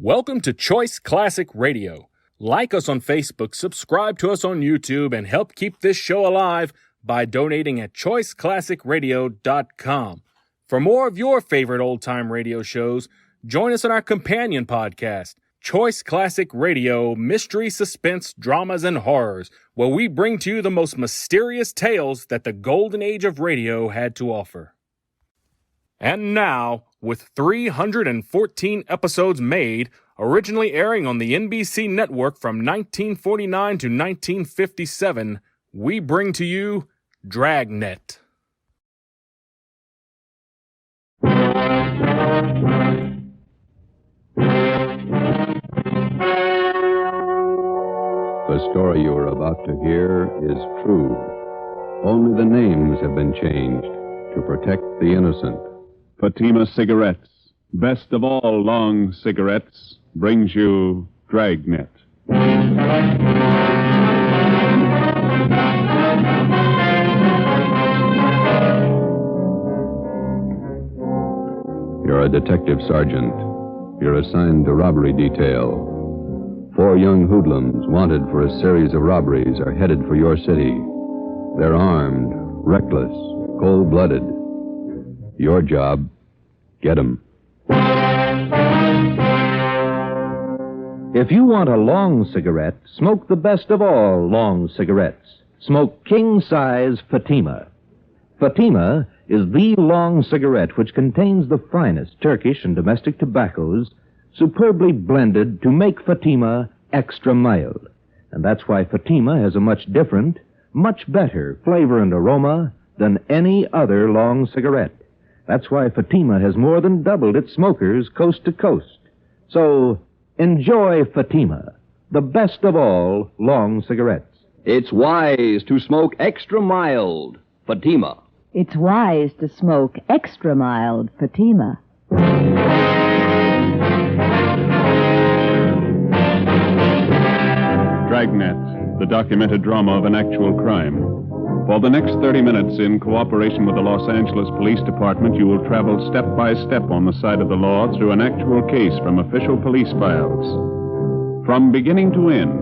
Welcome to Choice Classic Radio. Like us on Facebook, subscribe to us on YouTube, and help keep this show alive by donating at choiceclassicradio.com. For more of your favorite old-time radio shows, join us on our companion podcast, Choice Classic Radio, Mystery, Suspense, Dramas, and Horrors, where we bring to you the most mysterious tales that the golden age of radio had to offer. And now, with 314 episodes made, originally airing on the NBC network from 1949 to 1957, we bring to you Dragnet. The story you are about to hear is true. Only the names have been changed to protect the innocent. Fatima Cigarettes, best of all long cigarettes, brings you Dragnet. You're a detective sergeant. You're assigned to robbery detail. 4 young hoodlums wanted for a series of robberies are headed for your city. They're armed, reckless, cold-blooded. Your job, get 'em. If you want a long cigarette, smoke the best of all long cigarettes. Smoke king-size Fatima. Fatima is the long cigarette which contains the finest Turkish and domestic tobaccos superbly blended to make Fatima extra mild. And that's why Fatima has a much different, much better flavor and aroma than any other long cigarette. That's why Fatima has more than doubled its smokers coast to coast. So, enjoy Fatima, the best of all long cigarettes. It's wise to smoke extra mild Fatima. It's wise to smoke extra mild Fatima. Dragnet, the documented drama of an actual crime. For the next 30 minutes, in cooperation with the Los Angeles Police Department, you will travel step by step on the side of the law through an actual case from official police files. From beginning to end,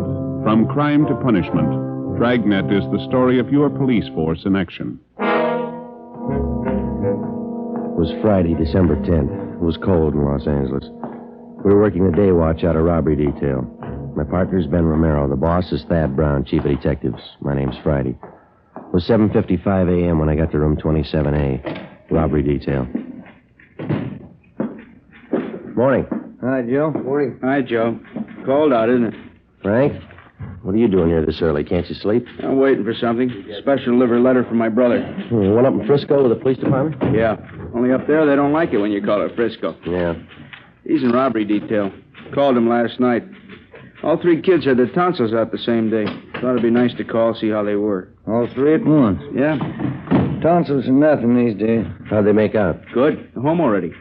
from crime to punishment, Dragnet is the story of your police force in action. It was Friday, December 10th. It was cold in Los Angeles. We were working the day watch out of robbery detail. My partner's Ben Romero. The boss is Thad Brown, chief of detectives. My name's Friday. It was 7:55 a.m. when I got to room 27A, robbery detail. Morning. Hi, Joe. Morning. Hi, Joe. Cold out, isn't it? Frank, what are you doing here this early? Can't you sleep? I'm waiting for something. Special delivery letter from my brother. One up in Frisco with the police department? Yeah. Only up there they don't like it when you call it Frisco. Yeah. He's in robbery detail. Called him last night. All 3 kids had their tonsils out the same day. Thought it'd be nice to call, see how they were. All 3 at once? Yeah. Tonsils are nothing these days. How'd they make out? Good. They're home already.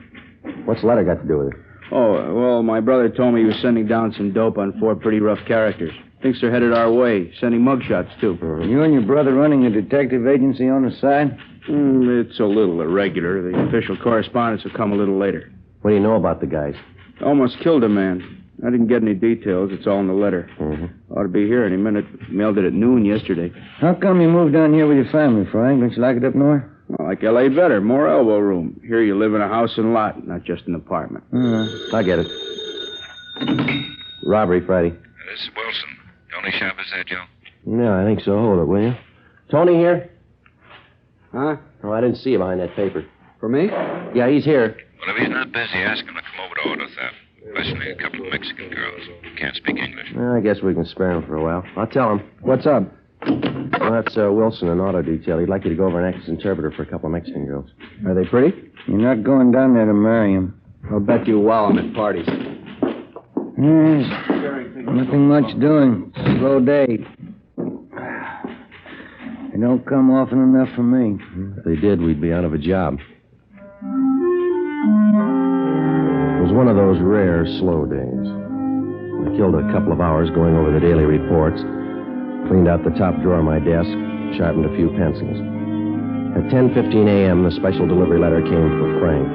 What's the letter got to do with it? Oh, well, my brother told me he was sending down some dope on 4 pretty rough characters. Thinks they're headed our way. Sending mugshots, too. You and your brother running a detective agency on the side? It's a little irregular. The official correspondence will come a little later. What do you know about the guys? Almost killed a man. I didn't get any details. It's all in the letter. Ought to be here any minute. Mailed it at noon yesterday. How come you moved down here with your family, Frank? Don't you like it up north? Well, like L.A. better. More elbow room. Here you live in a house and lot, not just an apartment. I get it. Robbery, Friday. This is Wilson. Tony Shop, is that Joe? Yeah, I think so. Hold it, will you? Tony here? Huh? Oh, I didn't see you behind that paper. For me? Yeah, he's here. Well, if he's not busy, ask him to come over to auto theft. Especially a couple of Mexican girls who can't speak English. Well, I guess we can spare him for a while. I'll tell him. What's up? Well, that's Wilson in auto detail. He'd like you to go over and act as interpreter for a couple of Mexican girls. Are they pretty? You're not going down there to marry him. I'll bet you wow I'm at parties. Yes. Nothing much doing. Slow day. They don't come often enough for me. If they did, we'd be out of a job. It was one of those rare, slow days. I killed a couple of hours going over the daily reports, cleaned out the top drawer of my desk, sharpened a few pencils. At 10:15 a.m., the special delivery letter came for Frank.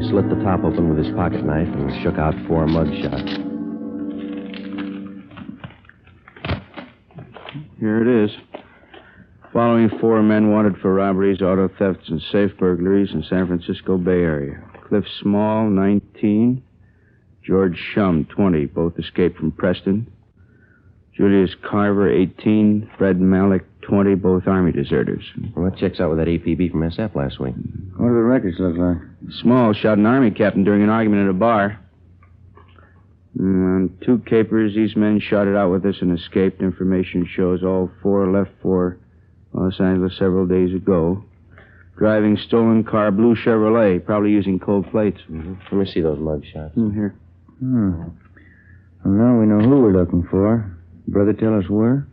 He slit the top open with his pocket knife and shook out 4 mug shots. Here it is. Following 4 men wanted for robberies, auto thefts, and safe burglaries in San Francisco Bay Area. Cliff Small, 19. George Shum, 20. Both escaped from Preston. Julius Carver, 18. Fred Malik, 20. Both Army deserters. Well, that checks out with that APB from SF last week. What do the records look like? Small shot an Army captain during an argument at a bar. 2 capers. These men shot it out with us and escaped. Information shows all 4 left for Los Angeles several days ago. Driving stolen car, blue Chevrolet, probably using cold plates. Mm-hmm. Let me see those mug shots. Here. Well, now we know who we're looking for. Brother, tell us where?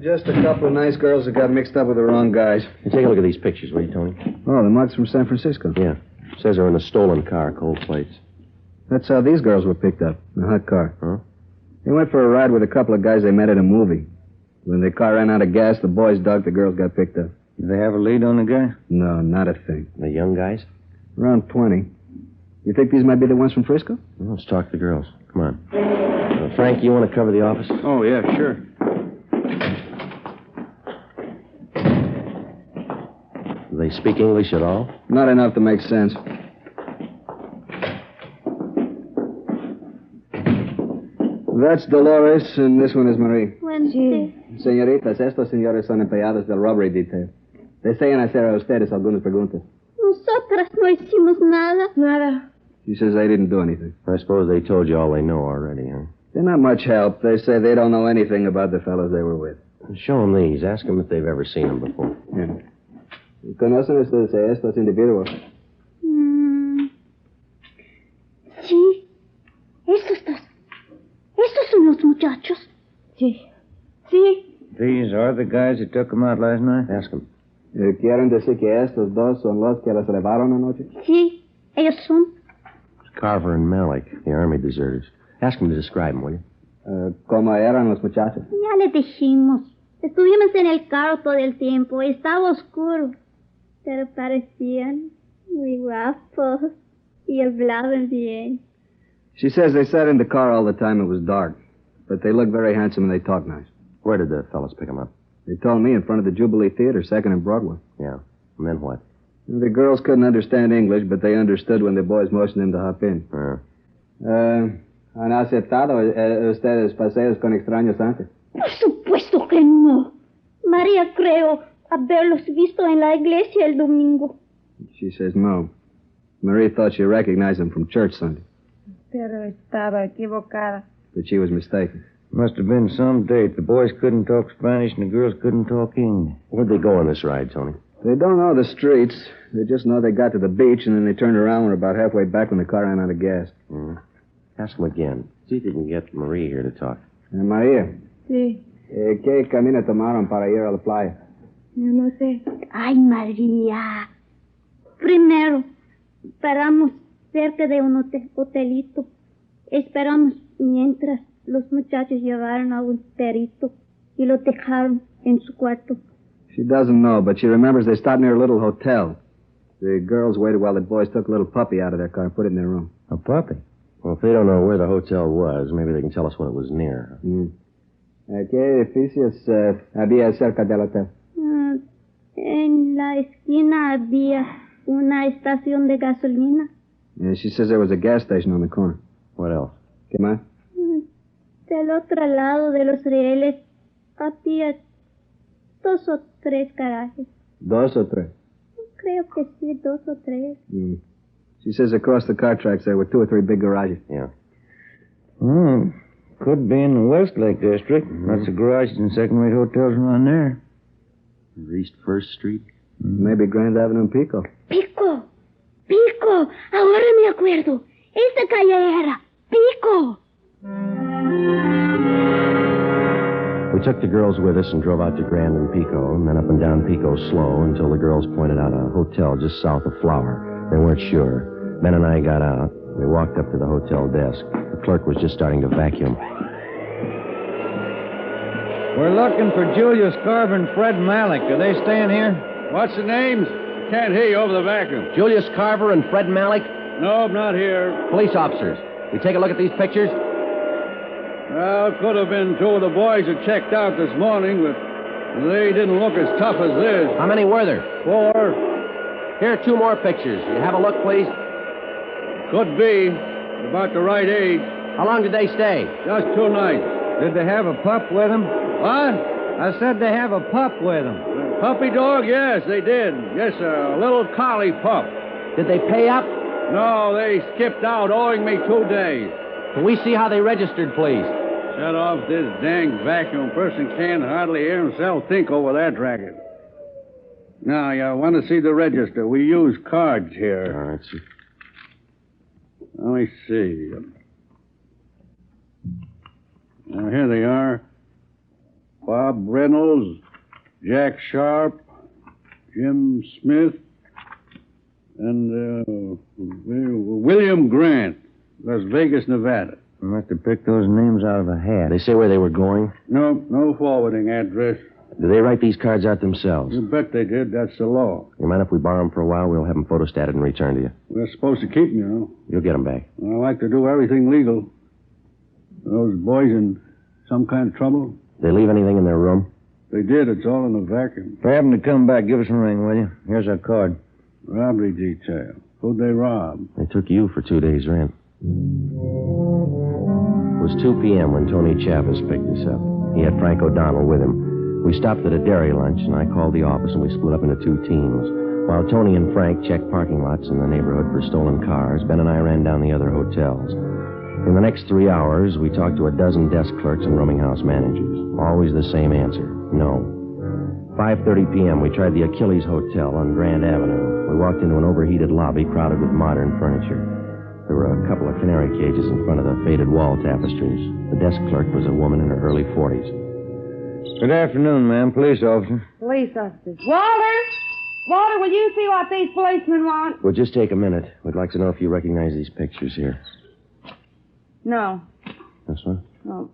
Just a couple of nice girls that got mixed up with the wrong guys. Hey, take a look at these pictures, will you, Tony? Oh, the mugs from San Francisco. Yeah. Says they're in a stolen car, cold plates. That's how these girls were picked up, in a hot car. Huh? They went for a ride with a couple of guys they met at a movie. When the car ran out of gas, the boys dug, the girls got picked up. Did they have a lead on the guy? No, not a thing. The young guys? Around 20. You think these might be the ones from Frisco? Well, let's talk to the girls. Come on. Frank, you want to cover the office? Oh, yeah, sure. Do they speak English at all? Not enough to make sense. That's Dolores, and this one is Marie. Sí. Señoritas, estos señores son empleados del robbery detail. Desean hacer a ustedes algunas preguntas. Nosotras no hicimos nada. Nada. She says they didn't do anything. I suppose they told you all they know already, huh? They're not much help. They say they don't know anything about the fellows they were with. Show them these. Ask them if they've ever seen them before. Yeah. ¿Conocen ustedes a estos individuos? Sí. Estos dos. Estos son los muchachos. Sí. Sí. These are the guys that took them out last night? Ask them. ¿Quieren decir que estos dos son los que los llevaron anoche? Sí, ellos son. Carver and Malik, the Army deserters. Ask them to describe them, will you? ¿Cómo eran los muchachos? Ya les dijimos. Estuvimos en el carro todo el tiempo. Estaba oscuro. Pero parecían muy guapos. Y hablaban bien. She says they sat in the car all the time. It was dark. But they looked very handsome and they talked nice. Where did the fellas pick them up? They told me in front of the Jubilee Theater, 2nd and Broadway. Yeah. And then what? The girls couldn't understand English, but they understood when the boys motioned them to hop in. ¿Han aceptado ustedes paseos con extraños antes? Por supuesto que no. María creo haberlos visto en la iglesia el domingo. She says no. Marie thought she recognized them from church Sunday. Pero estaba equivocada. But she was mistaken. Must have been some date. The boys couldn't talk Spanish and the girls couldn't talk English. Where'd they go on this ride, Tony? They don't know the streets. They just know they got to the beach, and then they turned around and were about halfway back when the car ran out of gas. Ask them again. See if you can get Marie here to talk. María, Sí. ¿qué camino tomaron para ir a la playa? Yo no sé. Ay, María. Primero, paramos cerca de un hotelito. Esperamos mientras los muchachos llevaron a un perito y lo dejaron en su cuarto. She doesn't know, but she remembers they stopped near a little hotel. The girls waited while the boys took a little puppy out of their car and put it in their room. A puppy? Well, if they don't know where the hotel was, maybe they can tell us when it was near. ¿Qué edificios había cerca del hotel? En la esquina había una estación de gasolina. Yeah, she says there was a gas station on the corner. What else? ¿Qué más? Del otro lado de los rieles había 2 o 3 garajes. 2 o 3? Creo que sí, 2 o 3. She says across the car tracks there were 2 or 3 big garages. Yeah. Could be in the Westlake district. Lots of garages and second-rate hotels around there. East 1st Street? Maybe Grand Avenue and Pico. Pico. Ahora me acuerdo. Esta calle era Pico. We took the girls with us and drove out to Grand and Pico, and then up and down Pico slow until the girls pointed out a hotel just south of Flower. They weren't sure. Ben and I got out. We walked up to the hotel desk. The clerk was just starting to vacuum. We're looking for Julius Carver and Fred Malik. Are they staying here? What's the names? Can't hear you over the vacuum. Julius Carver and Fred Malik? No, not here. Police officers. We take a look at these pictures? Well, could have been two of the boys that checked out this morning, but they didn't look as tough as this. How many were there? 4. Here are 2 more pictures. You have a look, please? Could be. About the right age. How long did they stay? Just 2 nights. Did they have a pup with them? What? I said they have a pup with them. Puppy dog? Yes, they did. Yes, sir. A little collie pup. Did they pay up? No, they skipped out, owing me 2 days. Can we see how they registered, please? Shut off this dang vacuum. Person can't hardly hear himself think over that racket. Now, you want to see the register. We use cards here. All right, sir. Let me see. Now, here they are. Bob Reynolds, Jack Sharp, Jim Smith, and William Grant, Las Vegas, Nevada. I must have picked those names out of a hat. They say where they were going? No forwarding address. Do they write these cards out themselves? You bet they did. That's the law. You mind if we borrow them for a while? We'll have them photostated and returned to you. We're supposed to keep them, you know. You'll get them back. I like to do everything legal. Are those boys in some kind of trouble? They leave anything in their room? They did. It's all in the vacuum. If they happen to come back, give us a ring, will you? Here's our card. Robbery detail. Who'd they rob? They took you for 2 days' rent. It was 2 p.m. when Tony Chavez picked us up. He had Frank O'Donnell with him. We stopped at a dairy lunch, and I called the office, and we split up into 2 teams. While Tony and Frank checked parking lots in the neighborhood for stolen cars, Ben and I ran down the other hotels. In the next 3 hours, we talked to a dozen desk clerks and rooming house managers. Always the same answer, no. 5:30 p.m., we tried the Achilles Hotel on Grand Avenue. We walked into an overheated lobby crowded with modern furniture. There were a couple of canary cages in front of the faded wall tapestries. The desk clerk was a woman in her early 40s. Good afternoon, ma'am. Police officer. Police officers. Walter! Walter, will you see what these policemen want? Well, just take a minute. We'd like to know if you recognize these pictures here. No. This one? Oh.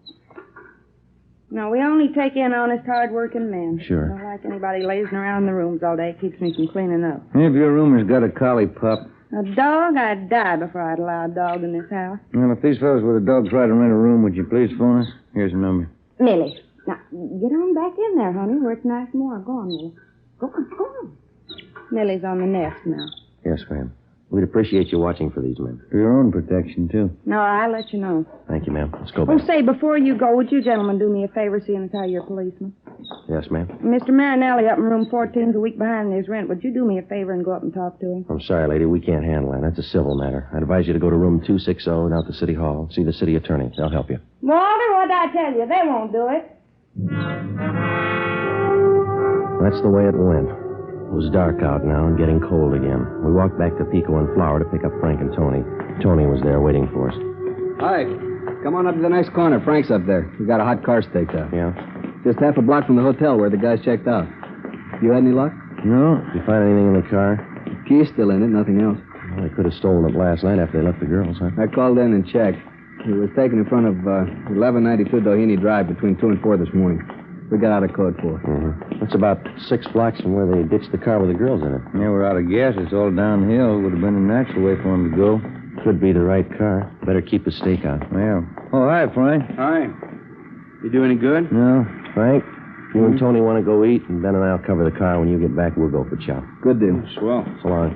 No, we only take in honest, hard-working men. Sure. Don't like anybody lazing around in the rooms all day. It keeps me from cleaning up. Any of your roomers got a collie pup? A dog? I'd die before I'd allow a dog in this house. Well, if these fellows with a dog try to rent a room, would you please phone us? Here's the number. Millie. Now, get on back in there, honey, where it's nice and warm. Go on, Millie. Go on. Millie's on the nest now. Yes, ma'am. We'd appreciate you watching for these men. For your own protection, too. No, I'll let you know. Thank you, ma'am. Let's go Oh, back. say, before you go, would you gentlemen do me a favor seeing as how you're policemen? Yes, ma'am. Mr. Marinelli up in room 14's a week behind in his rent. Would you do me a favor and go up and talk to him? I'm sorry, lady. We can't handle that. That's a civil matter. I'd advise you to go to room 260 down at the city hall. See the city attorney. They'll help you. Walter, what'd I tell you? They won't do it. That's the way it went. It was dark out now and getting cold again. We walked back to Pico and Flower to pick up Frank and Tony. Tony was there waiting for us. Hi. Come on up to the next corner. Frank's up there. We got a hot car staked out. Yeah? Just half a block from the hotel where the guys checked out. You had any luck? No. Did you find anything in the car? Key's still in it, nothing else. Well, they could have stolen it last night after they left the girls, huh? I called in and checked. It was taken in front of 1192 Doheny Drive between 2 and 4 this morning. We got out of code 4. Mm-hmm. That's about 6 blocks from where they ditched the car with the girls in it. Yeah, we're out of gas. It's all downhill. Would have been a natural way for them to go. Could be the right car. Better keep the stake out. Yeah. Oh, hi, Frank. Hi. You do any good? No. Frank, you and Tony want to go eat, and Ben and I'll cover the car. When you get back, we'll go for chow. Good deal. Swell. So long.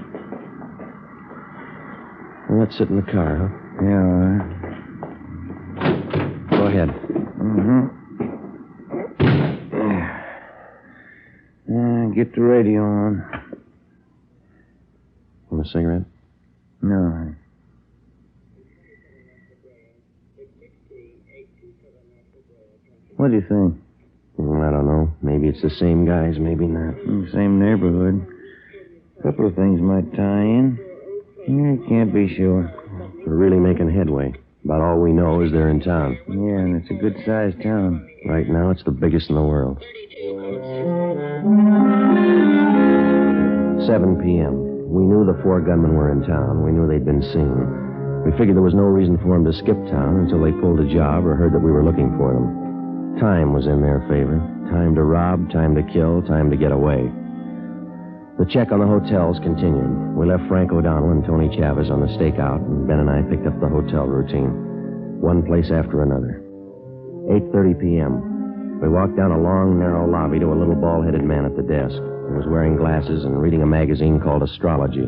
Well, let's sit in the car, huh? Yeah, all right. Go ahead. Mm-hmm. Get the radio on. Want a cigarette? No. What do you think? I don't know. Maybe it's the same guys, maybe not. Same neighborhood. A couple of things might tie in. Yeah, can't be sure. We're really making headway. About all we know is they're in town. Yeah, and it's a good-sized town. Right now, it's the biggest in the world. 7 p.m. We knew the 4 gunmen were in town. We knew they'd been seen. We figured there was no reason for them to skip town until they pulled a job or heard that we were looking for them. Time was in their favor. Time to rob, time to kill, time to get away. The check on the hotels continued. We left Frank O'Donnell and Tony Chavez on the stakeout, and Ben and I picked up the hotel routine. One place after another. 8:30 p.m. We walked down a long, narrow lobby to a little bald-headed man at the desk. He was wearing glasses and reading a magazine called Astrology.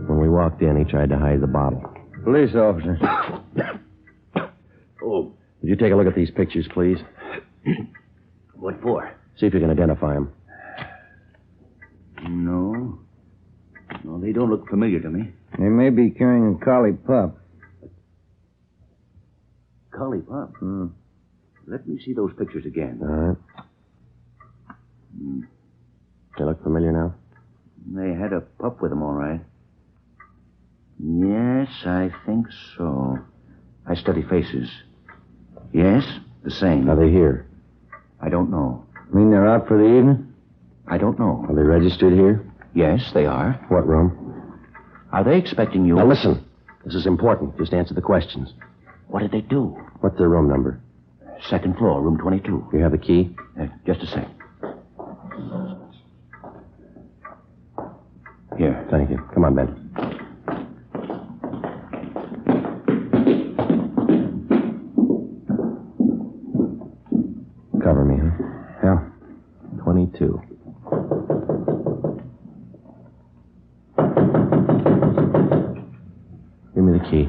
When we walked in, he tried to hide the bottle. Police officer. Oh. Would you take a look at these pictures, please? What for? See if you can identify them. No. No, they don't look familiar to me. They may be carrying a collie pup. Collie pup? Let me see those pictures again. All right. They look familiar now? They had a pup with them, all right. Yes, I think so. I study faces. Yes, the same. Are they here? I don't know. Mean they're out for the evening? I don't know. Are they registered here? Yes, they are. What room? Are they expecting you? Now listen. This is important. Just answer the questions. What did they do? What's their room number? Second floor, room 22. You have the key? Just a sec. Here. Thank you. Come on, Ben. Cover me, huh? Yeah. 22. Give me the key.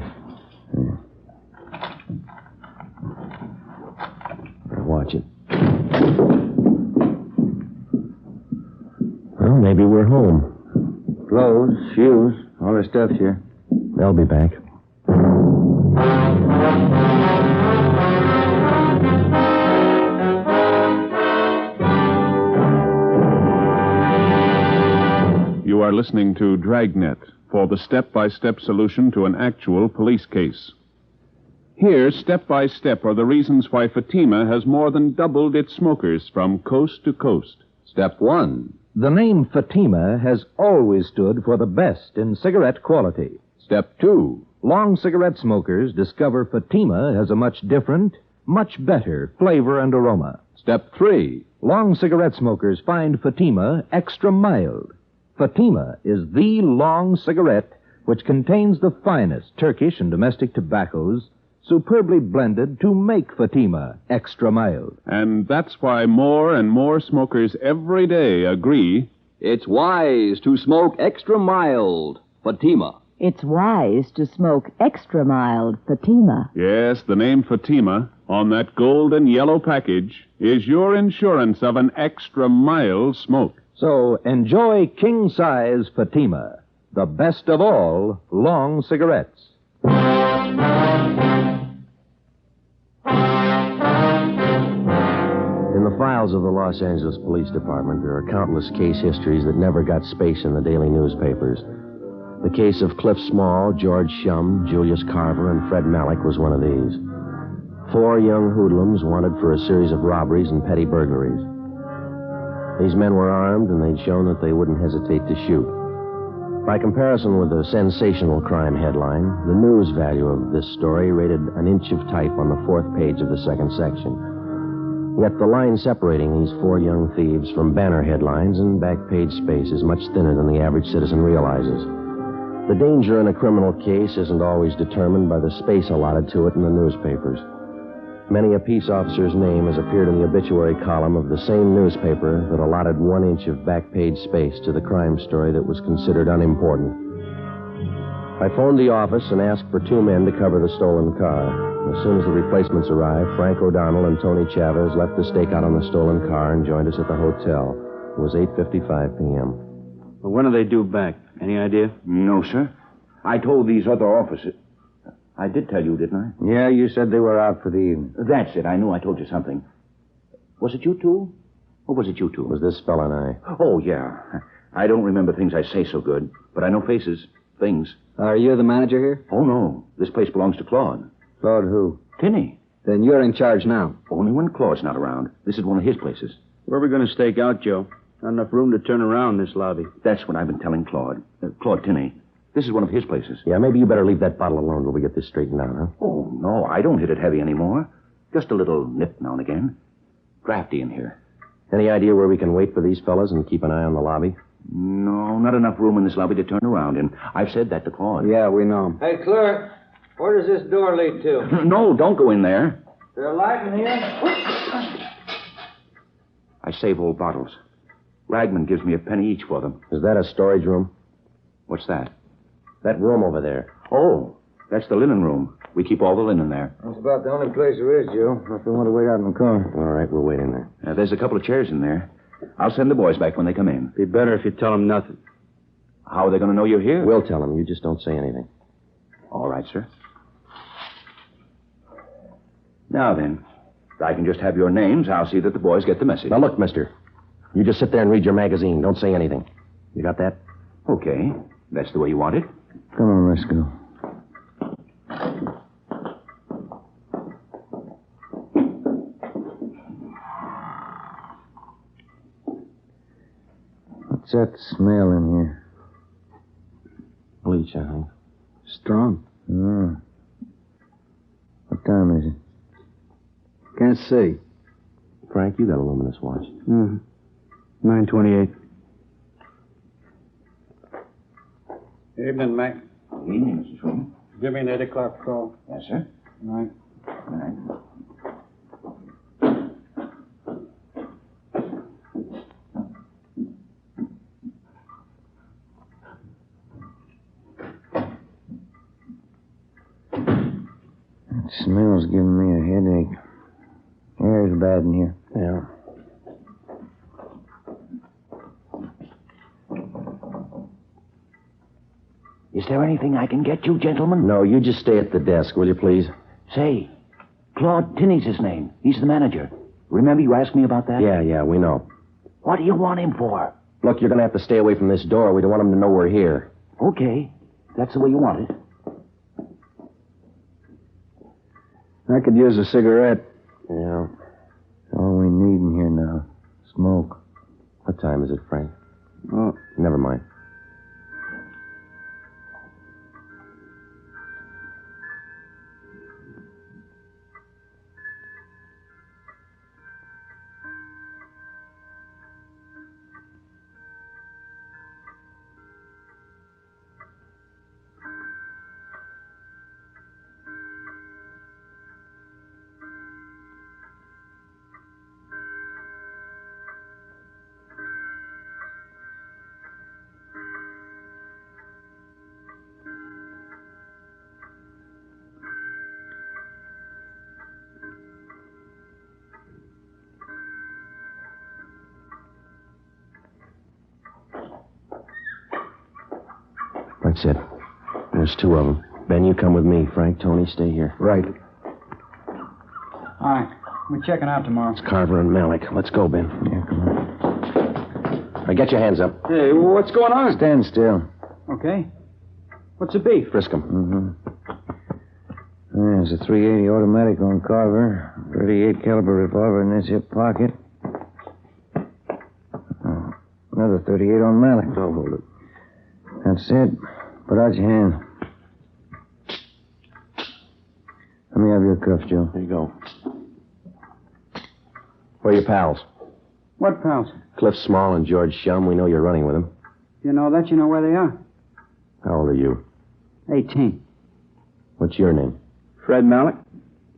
Watch it. Well, maybe we're home. Clothes, shoes, all their stuff's here. They'll be back. You are listening to Dragnet for the step-by-step solution to an actual police case. Here, step by step, are the reasons why Fatima has more than doubled its smokers from coast to coast. Step 1. The name Fatima has always stood for the best in cigarette quality. Step 2. Long cigarette smokers discover Fatima has a much different, much better flavor and aroma. Step 3. Long cigarette smokers find Fatima extra mild. Fatima is the long cigarette which contains the finest Turkish and domestic tobaccos superbly blended to make Fatima extra mild. And that's why more and more smokers every day agree It's wise to smoke extra mild Fatima. It's wise to smoke extra mild Fatima. Yes, the name Fatima on that gold and yellow package is your insurance of an extra mild smoke. So enjoy king-size Fatima, the best of all long cigarettes. In the files of the Los Angeles Police Department, there are countless case histories that never got space in the daily newspapers. The case of Cliff Small, George Shum, Julius Carver, and Fred Malik was one of these. 4 young hoodlums wanted for a series of robberies and petty burglaries. These men were armed, and they'd shown that they wouldn't hesitate to shoot. By comparison with the sensational crime headline, the news value of this story rated an inch of type on the 4th page of the 2nd section. Yet the line separating these 4 young thieves from banner headlines and back page space is much thinner than the average citizen realizes. The danger in a criminal case isn't always determined by the space allotted to it in the newspapers. Many a peace officer's name has appeared in the obituary column of the same newspaper that allotted 1 inch of back page space to the crime story that was considered unimportant. I phoned the office and asked for 2 men to cover the stolen car. As soon as the replacements arrived, Frank O'Donnell and Tony Chavez left the stakeout on the stolen car and joined us at the hotel. It was 8:55 p.m. Well, when do they due back? Any idea? No, sir. I told these other officers. I did tell you, didn't I? Yeah, you said they were out for the evening. That's it. I knew I told you something. Was it you two? Or was it you two? It was this fella and I. Oh, yeah. I don't remember things I say so good, but I know faces, things. Are you the manager here? Oh, no. This place belongs to Claude. Claude who? Tinney. Then you're in charge now. Only when Claude's not around. This is one of his places. Where are we going to stake out, Joe? Not enough room to turn around in this lobby. That's what I've been telling Claude. Claude Tinney. This is one of his places. Yeah, maybe you better leave that bottle alone till we get this straightened out, huh? Oh, no, I don't hit it heavy anymore. Just a little nip now and again. Drafty in here. Any idea where we can wait for these fellas and keep an eye on the lobby? No, not enough room in this lobby to turn around in. I've said that to Claude. Yeah, we know. Hey, clerk, where does this door lead to? No, don't go in there. There a light in here? I save old bottles. Ragman gives me a penny each for them. Is that a storage room? What's that? That room over there. Oh, that's the linen room. We keep all the linen there. That's about the only place there is, Joe. If we want to wait out in the car. All right, we'll wait in there. There's a couple of chairs in there. I'll send the boys back when they come in. Be better if you tell them nothing. How are they going to know you're here? We'll tell them. You just don't say anything. All right, sir. Now then, if I can just have your names, I'll see that the boys get the message. Now, look, mister. You just sit there and read your magazine. Don't say anything. You got that? Okay. That's the way you want it. Come on, let's go. What's that smell in here? Bleach, I think. Strong. Oh. What time is it? Can't see. Frank, you got a luminous watch. Mm-hmm. 9:28. Evening, Mac. Evening, Mrs. Freeman. Give me an 8 o'clock call. Yes, sir. Right. All right. That smell's giving me a headache. Air's bad in here. Yeah. Is there anything I can get you, gentlemen? No, you just stay at the desk, will you, please? Say, Claude Tinney's his name. He's the manager. Remember you asked me about that? Yeah, we know. What do you want him for? Look, you're going to have to stay away from this door. We don't want him to know we're here. Okay. That's the way you want it. I could use a cigarette. Yeah. All we need in here now. Smoke. What time is it, Frank? Oh, Never mind. That's it. There's two of them. Ben, you come with me. Frank, Tony, stay here. Right. All right. We're checking out tomorrow. It's Carver and Malik. Let's go, Ben. yeah, come on. All right, get your hands up. Hey, what's going on? Stand still. Okay. What's the beef? Frisk 'em. Mm-hmm. There's a .380 automatic on Carver. 38 caliber revolver in this hip pocket. Oh, another 38 on Malik. Don't hold it. That's it. Put out your hand. Let me have your cuffs, Joe. There you go. Where are your pals? What pals? Cliff Small and George Shum. We know you're running with them. You know that? You know where they are? How old are you? 18. What's your name? Fred Malik.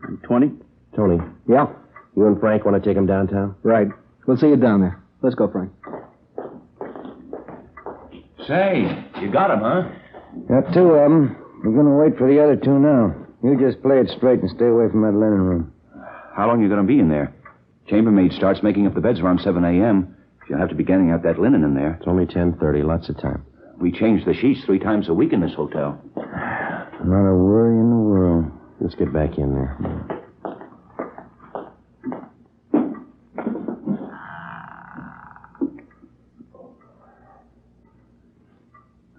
I'm 20. Tony. Yeah. You and Frank want to take him downtown? Right. We'll see you down there. Let's go, Frank. Say, you got him, huh? Got two of them. We're going to wait for the other two now. You just play it straight and stay away from that linen room. How long are you going to be in there? Chambermaid starts making up the beds around 7 a.m. She'll have to be getting out that linen in there. It's only 10:30. Lots of time. We change the sheets 3 times a week in this hotel. Not a worry in the world. Let's get back in there.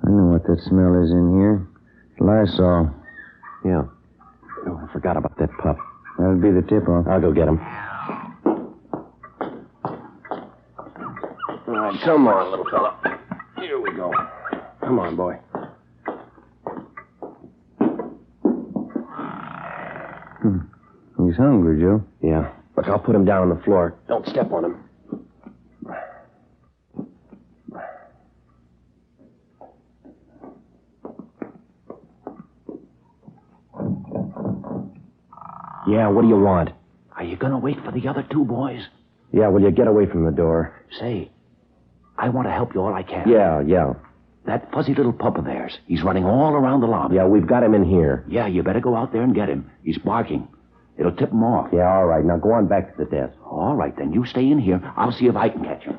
I know what that smell is in here. Lysol. Yeah. Oh, I forgot about that pup. That'll be the tip-off. I'll go get him. All right, come on, little fella. Here we go. Come on, boy. He's hungry, Joe. Yeah. Look, I'll put him down on the floor. Don't step on him. Yeah, what do you want? Are you going to wait for the other two boys? Yeah, will you get away from the door? Say, I want to help you all I can. Yeah. That fuzzy little pup of theirs, he's running all around the lobby. Yeah, we've got him in here. Yeah, you better go out there and get him. He's barking. It'll tip him off. Yeah, all right. Now go on back to the desk. All right, then. You stay in here. I'll see if I can catch him.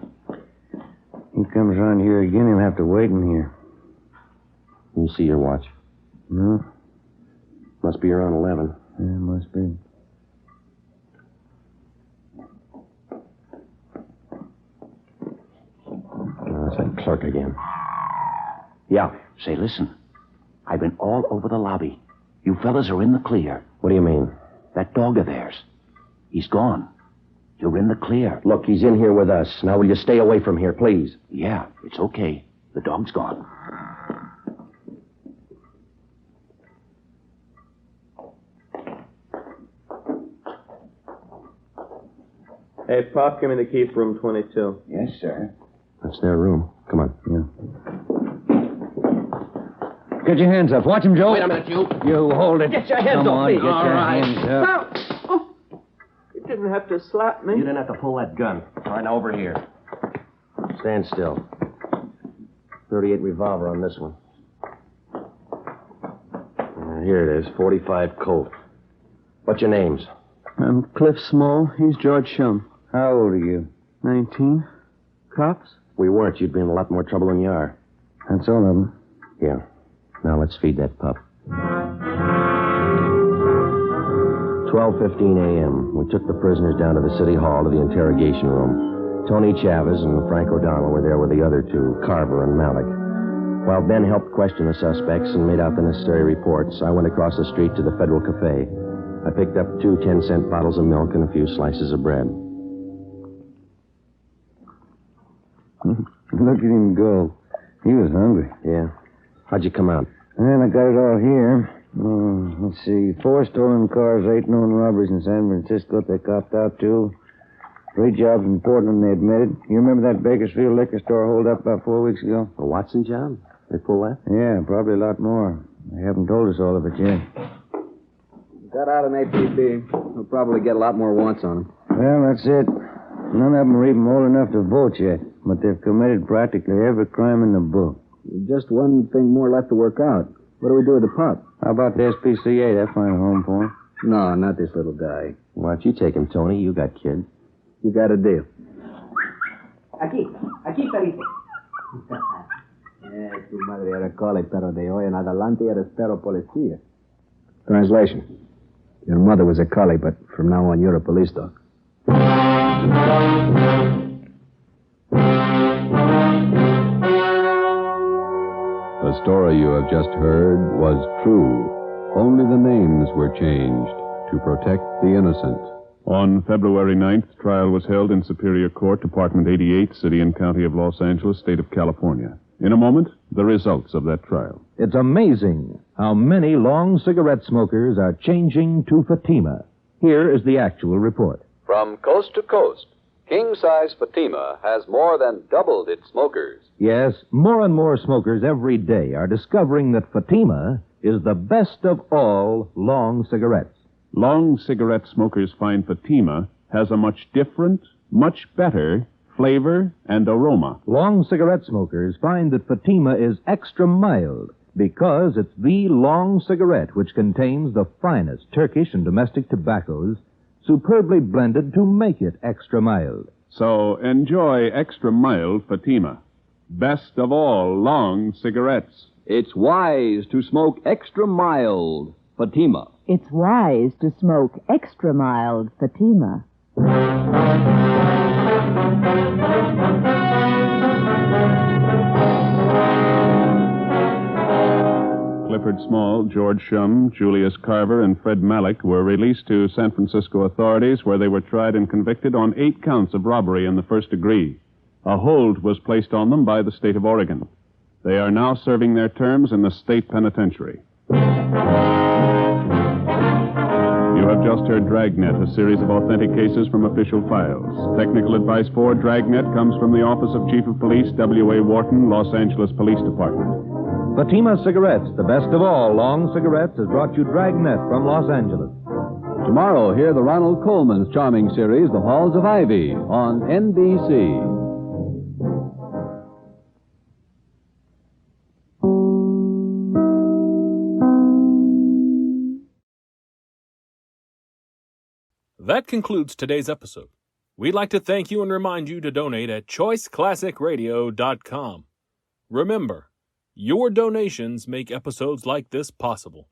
He comes around here again, he'll have to wait in here. You see your watch? No? Must be around 11. Yeah, must be. That's that clerk again. Yeah. Say, listen. I've been all over the lobby. You fellas are in the clear. What do you mean? That dog of theirs. He's gone. You're in the clear. Look, he's in here with us. Now, will you stay away from here, please? Yeah, it's okay. The dog's gone. Hey, Pop, give me the key for room 22. Yes, sir. That's their room. Come on. Yeah. Get your hands up. Watch him, Joe. Wait a minute, you. You hold it. Get your hands Come off on, me. Get your hands up. Now. Oh. You didn't have to slap me. You didn't have to pull that gun. All right, now over here. Stand still. 38 revolver on this one. Here it is, 45 Colt. What's your names? I'm Cliff Small. He's George Shum. How old are you? 19. Cops? We weren't. You'd be in a lot more trouble than you are. That's all of them. Yeah. Now let's feed that pup. 12:15 a.m. We took the prisoners down to the city hall to the interrogation room. Tony Chavez and Frank O'Donnell were there with the other two, Carver and Malik. While Ben helped question the suspects and made out the necessary reports, I went across the street to the Federal Cafe. I picked up 2 10-cent bottles of milk and a few slices of bread. Look at him go. He was hungry. Yeah. How'd you come out? Well, I got it all here. Let's see. 4 stolen cars, 8 known robberies in San Francisco they copped out to. 3 jobs in Portland they admitted. You remember that Bakersfield liquor store holdup about 4 weeks ago? A Watson job? They pull that? Yeah, probably a lot more. They haven't told us all of it yet. Got out an APB. We'll probably get a lot more wants on them. Well, that's it. None of them are even old enough to vote yet, but they've committed practically every crime in the book. Just one thing more left to work out. What do we do with the pup? How about the SPCA? They'll find a home for him. No, not this little guy. Why don't you take him, Tony? You got kids. You got a deal. Aquí, perito. Tu madre era cole, pero de hoy en adelante eres pero policía. Translation. Your mother was a collie, but from now on you're a police dog. The story you have just heard was true. Only the names were changed to protect the innocent. On February 9th, trial was held in Superior Court, Department 88, City and County of Los Angeles, State of California. In a moment, the results of that trial. It's amazing how many long cigarette smokers are changing to Fatima. Here is the actual report. From coast to coast, king-size Fatima has more than doubled its smokers. Yes, more and more smokers every day are discovering that Fatima is the best of all long cigarettes. Long cigarette smokers find Fatima has a much different, much better flavor and aroma. Long cigarette smokers find that Fatima is extra mild because it's the long cigarette which contains the finest Turkish and domestic tobaccos superbly blended to make it extra mild. So enjoy extra mild Fatima. Best of all long cigarettes. It's wise to smoke extra mild Fatima. It's wise to smoke extra mild Fatima. Clifford Small, George Shum, Julius Carver, and Fred Malik were released to San Francisco authorities where they were tried and convicted on 8 counts of robbery in the first degree. A hold was placed on them by the state of Oregon. They are now serving their terms in the state penitentiary. You have just heard Dragnet, a series of authentic cases from official files. Technical advice for Dragnet comes from the Office of Chief of Police W.A. Wharton, Los Angeles Police Department. Fatima Cigarettes, the best of all long cigarettes, has brought you Dragnet from Los Angeles. Tomorrow, hear the Ronald Colman's charming series, The Halls of Ivy, on NBC. That concludes today's episode. We'd like to thank you and remind you to donate at choiceclassicradio.com. Remember, your donations make episodes like this possible.